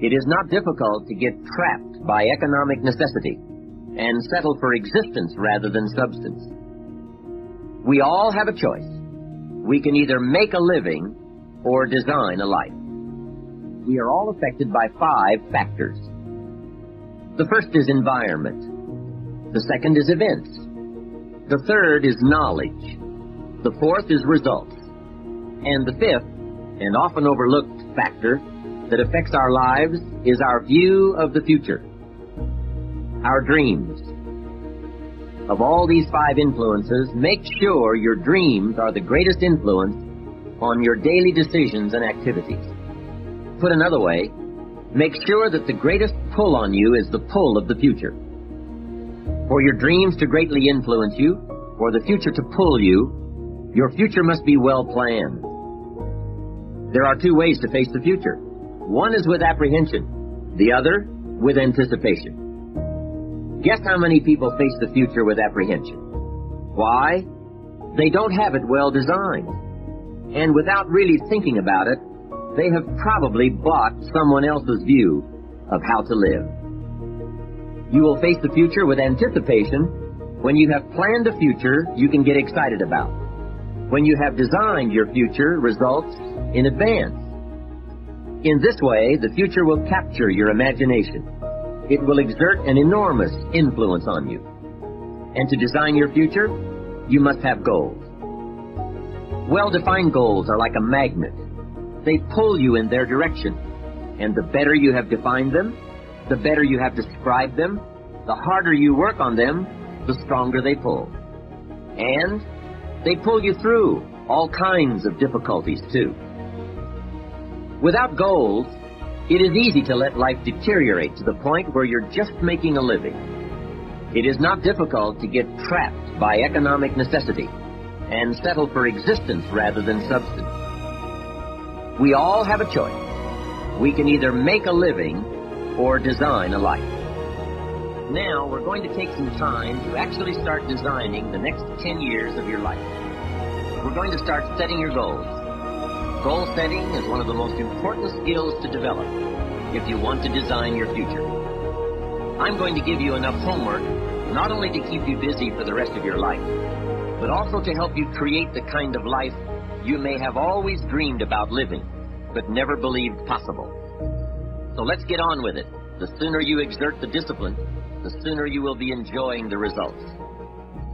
It is not difficult to get trapped by economic necessity and settle for existence rather than substance. We all have a choice. We can either make a living or design a life. We are all affected by 5 factors. The first is environment. The second is events. The third is knowledge. The fourth is results. And the fifth, and often overlooked factor that affects our lives is our view of the future. Our dreams. Of all these 5 influences, make sure your dreams are the greatest influence on your daily decisions and activities. Put another way, make sure that the greatest pull on you is the pull of the future. For your dreams to greatly influence you, for the future to pull you, your future must be well planned. There are 2 ways to face the future. One is with apprehension, the other with anticipation. Guess how many people face the future with apprehension? Why? They don't have it well designed. And without really thinking about it, they have probably bought someone else's view of how to live. You will face the future with anticipation when you have planned a future you can get excited about, when you have designed your future results in advance. In this way, the future will capture your imagination. It will exert an enormous influence on you. And to design your future, you must have goals. Well-defined goals are like a magnet. They pull you in their direction. And the better you have defined them, the better you have described them, the harder you work on them, the stronger they pull. And they pull you through all kinds of difficulties, too. Without goals, it is easy to let life deteriorate to the point where you're just making a living. It is not difficult to get trapped by economic necessity and settle for existence rather than substance. We all have a choice. We can either make a living or design a life. Now, we're going to take some time to actually start designing the next 10 years of your life. We're going to start setting your goals. Goal setting is one of the most important skills to develop if you want to design your future. I'm going to give you enough homework not only to keep you busy for the rest of your life, but also to help you create the kind of life you may have always dreamed about living, but never believed possible. So let's get on with it. The sooner you exert the discipline, the sooner you will be enjoying the results.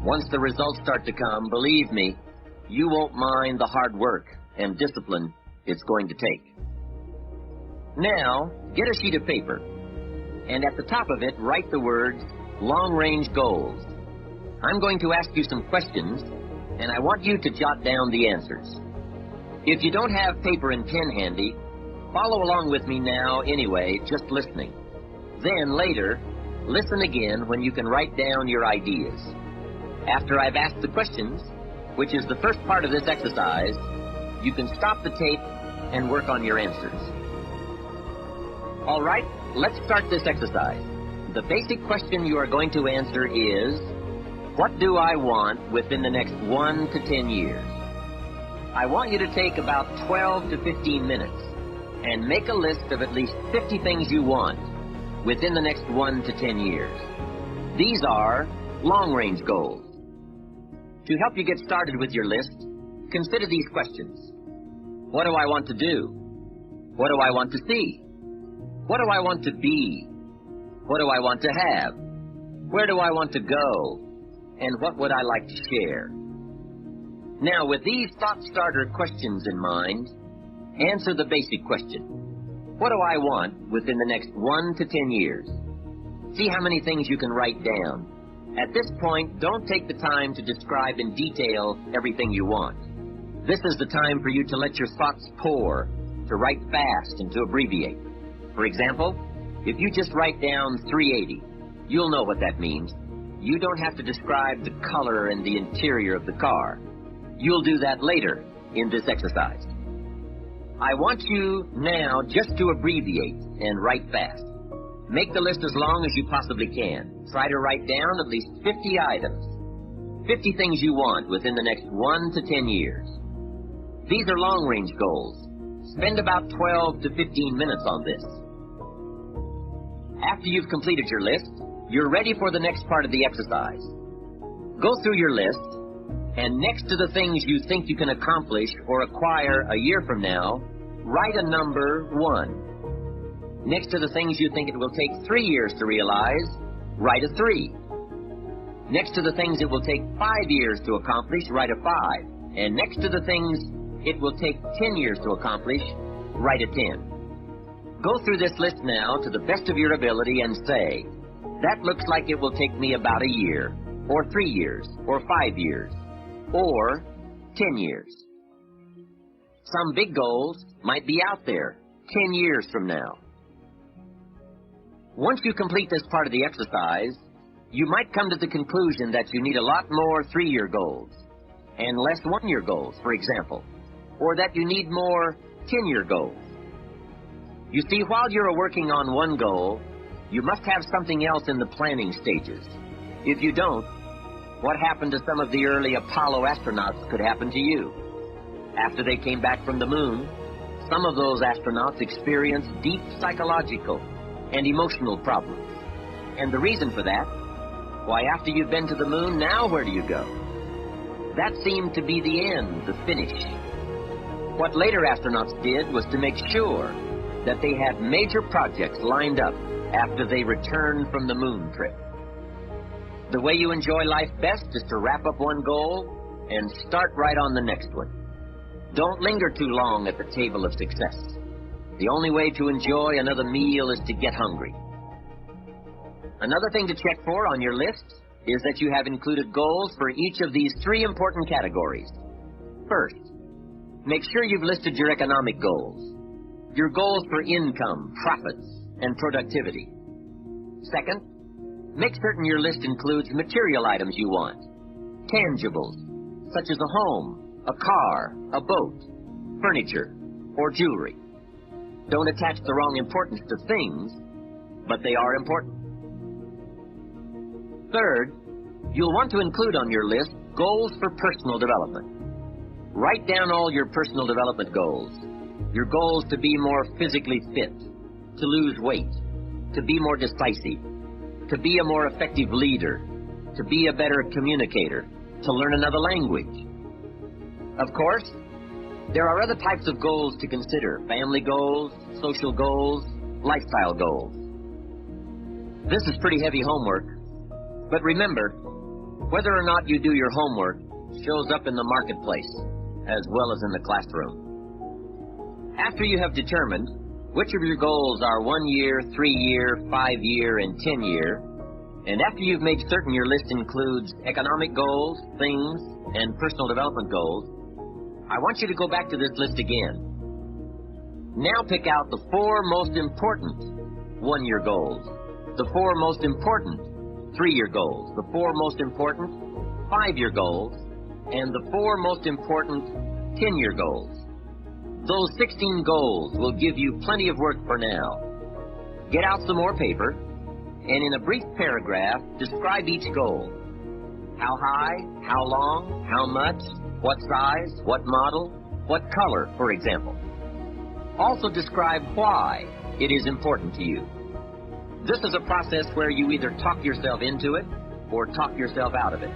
Once the results start to come, believe me, you won't mind the hard work and discipline it's going to take. Now, get a sheet of paper, and at the top of it, write the words, long-range goals. I'm going to ask you some questions, and I want you to jot down the answers. If you don't have paper and pen handy, follow along with me now anyway, just listening. Then later, listen again when you can write down your ideas. After I've asked the questions, which is the first part of this exercise, you can stop the tape and work on your answers. All right, let's start this exercise. The basic question you are going to answer is, what do I want within the next 1 to 10 years? I want you to take about 12 to 15 minutes and make a list of at least 50 things you want within the next 1 to 10 years. These are long-range goals. To help you get started with your list, consider these questions. What do I want to do? What do I want to see? What do I want to be? What do I want to have? Where do I want to go? And what would I like to share? Now, with these thought starter questions in mind, answer the basic question. What do I want within the next 1 to 10 years? See how many things you can write down. At this point, don't take the time to describe in detail everything you want. This is the time for you to let your thoughts pour, to write fast and to abbreviate. For example, if you just write down 380, you'll know what that means. You don't have to describe the color and the interior of the car. You'll do that later in this exercise. I want you now just to abbreviate and write fast. Make the list as long as you possibly can. Try to write down at least 50 items. 50 things you want within the next 1 to 10 years. These are long-range goals. Spend about 12 to 15 minutes on this. After you've completed your list, you're ready for the next part of the exercise. Go through your list, and next to the things you think you can accomplish or acquire a year from now, write a number 1. Next to the things you think it will take 3 years to realize, write a 3. Next to the things it will take 5 years to accomplish, write a 5. And next to the things it will take 10 years to accomplish, write a 10. Go through this list now to the best of your ability and say, that looks like it will take me about a year, or 3 years, or 5 years, or 10 years. Some big goals might be out there 10 years from now. Once you complete this part of the exercise, you might come to the conclusion that you need a lot more 3-year goals and less 1-year goals, for example, or that you need more 10-year goals. You see, while you're working on one goal, you must have something else in the planning stages. If you don't, what happened to some of the early Apollo astronauts could happen to you. After they came back from the moon, some of those astronauts experienced deep psychological and emotional problems. And the reason for that? Why, after you've been to the moon, now where do you go? That seemed to be the end, the finish. What later astronauts did was to make sure that they had major projects lined up after they returned from the moon trip. The way you enjoy life best is to wrap up one goal and start right on the next one. Don't linger too long at the table of success. The only way to enjoy another meal is to get hungry. Another thing to check for on your list is that you have included goals for each of these 3 important categories. First, make sure you've listed your economic goals, your goals for income, profits, and productivity. Second, make certain your list includes material items you want, tangibles, such as a home, a car, a boat, furniture, or jewelry. Don't attach the wrong importance to things, but they are important. Third, you'll want to include on your list goals for personal development. Write down all your personal development goals. Your goals to be more physically fit, to lose weight, to be more decisive, to be a more effective leader, to be a better communicator, to learn another language. Of course, there are other types of goals to consider: family goals, social goals, lifestyle goals. This is pretty heavy homework. But remember, whether or not you do your homework shows up in the marketplace as well as in the classroom. After you have determined which of your goals are 1 year, 3 year, 5 year, and 10 year, and after you've made certain your list includes economic goals, things, and personal development goals, I want you to go back to this list again. Now pick out the 4 most important 1-year goals, the 4 most important 3-year goals, the 4 most important 5-year goals, and the 4 most important 10-year goals. Those 16 goals will give you plenty of work for now. Get out some more paper, and in a brief paragraph, describe each goal. How high, how long, how much, what size, what model, what color, for example. Also describe why it is important to you. This is a process where you either talk yourself into it or talk yourself out of it,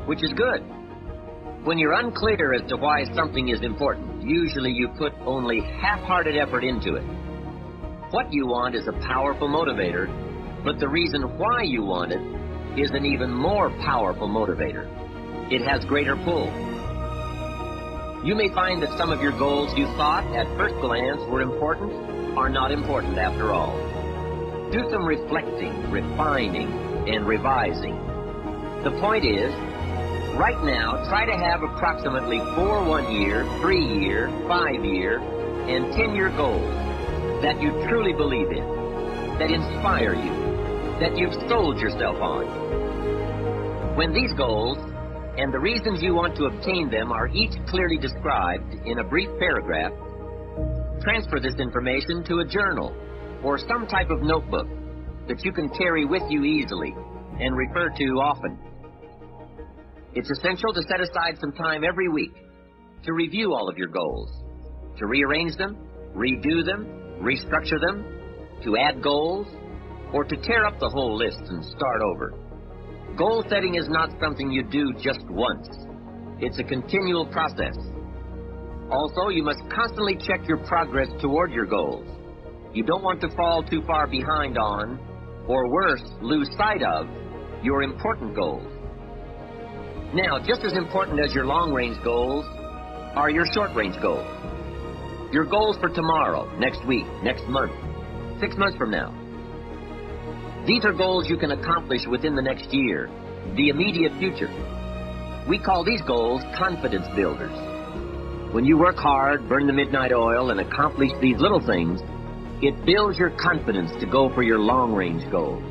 which is good. When you're unclear as to why something is important, usually you put only half-hearted effort into it. What you want is a powerful motivator, but the reason why you want it is an even more powerful motivator. It has greater pull. You may find that some of your goals you thought at first glance were important are not important after all. Do some reflecting, refining, and revising. The point is, right now, try to have approximately 4 1-year, 3-year, 5-year, and 10-year goals that you truly believe in, that inspire you, that you've sold yourself on. When these goals and the reasons you want to obtain them are each clearly described in a brief paragraph, transfer this information to a journal or some type of notebook that you can carry with you easily and refer to often. It's essential to set aside some time every week to review all of your goals, to rearrange them, redo them, restructure them, to add goals, or to tear up the whole list and start over. Goal setting is not something you do just once. It's a continual process. Also, you must constantly check your progress toward your goals. You don't want to fall too far behind on, or worse, lose sight of, your important goals. Now, just as important as your long-range goals are your short-range goals. Your goals for tomorrow, next week, next month, 6 months from now. These are goals you can accomplish within the next year, the immediate future. We call these goals confidence builders. When you work hard, burn the midnight oil, and accomplish these little things, it builds your confidence to go for your long-range goals.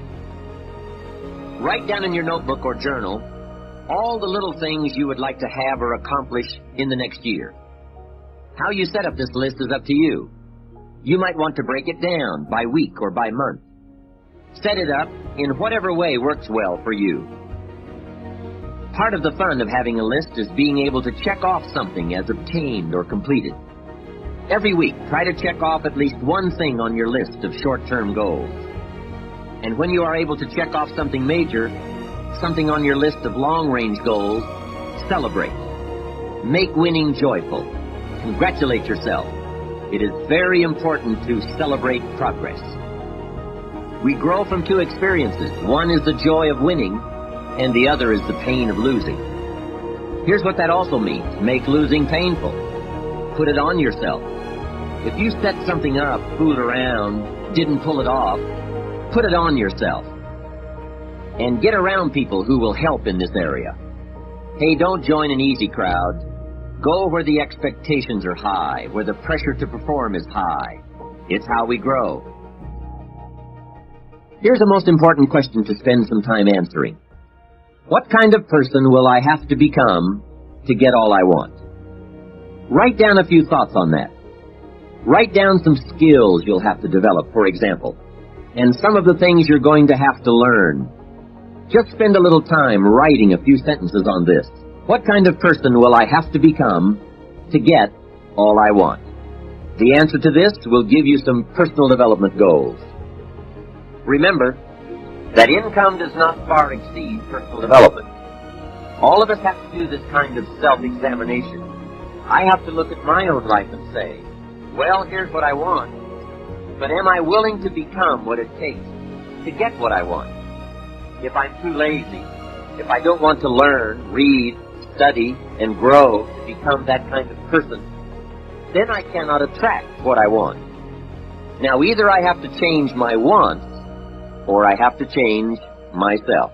Write down in your notebook or journal all the little things you would like to have or accomplish in the next year. How you set up this list is up to you. You might want to break it down by week or by month. Set it up in whatever way works well for you. Part of the fun of having a list is being able to check off something as obtained or completed. Every week, try to check off at least one thing on your list of short-term goals. And when you are able to check off something major, something on your list of long-range goals, celebrate. Make winning joyful. Congratulate yourself. It is very important to celebrate progress. We grow from two experiences. One is the joy of winning, and the other is the pain of losing. Here's what that also means. Make losing painful. Put it on yourself. If you set something up, fooled around, didn't pull it off, put it on yourself. And get around people who will help in this area. Hey, don't join an easy crowd. Go where the expectations are high, where the pressure to perform is high. It's how we grow. Here's a most important question to spend some time answering. What kind of person will I have to become to get all I want? Write down a few thoughts on that. Write down some skills you'll have to develop, for example, and some of the things you're going to have to learn. Just spend a little time writing a few sentences on this. What kind of person will I have to become to get all I want? The answer to this will give you some personal development goals. Remember that income does not far exceed personal development. All of us have to do this kind of self-examination. I have to look at my own life and say, well, here's what I want, but am I willing to become what it takes to get what I want? If I'm too lazy, if I don't want to learn, read, study, and grow to become that kind of person, then I cannot attract what I want. Now, either I have to change my wants, or I have to change myself.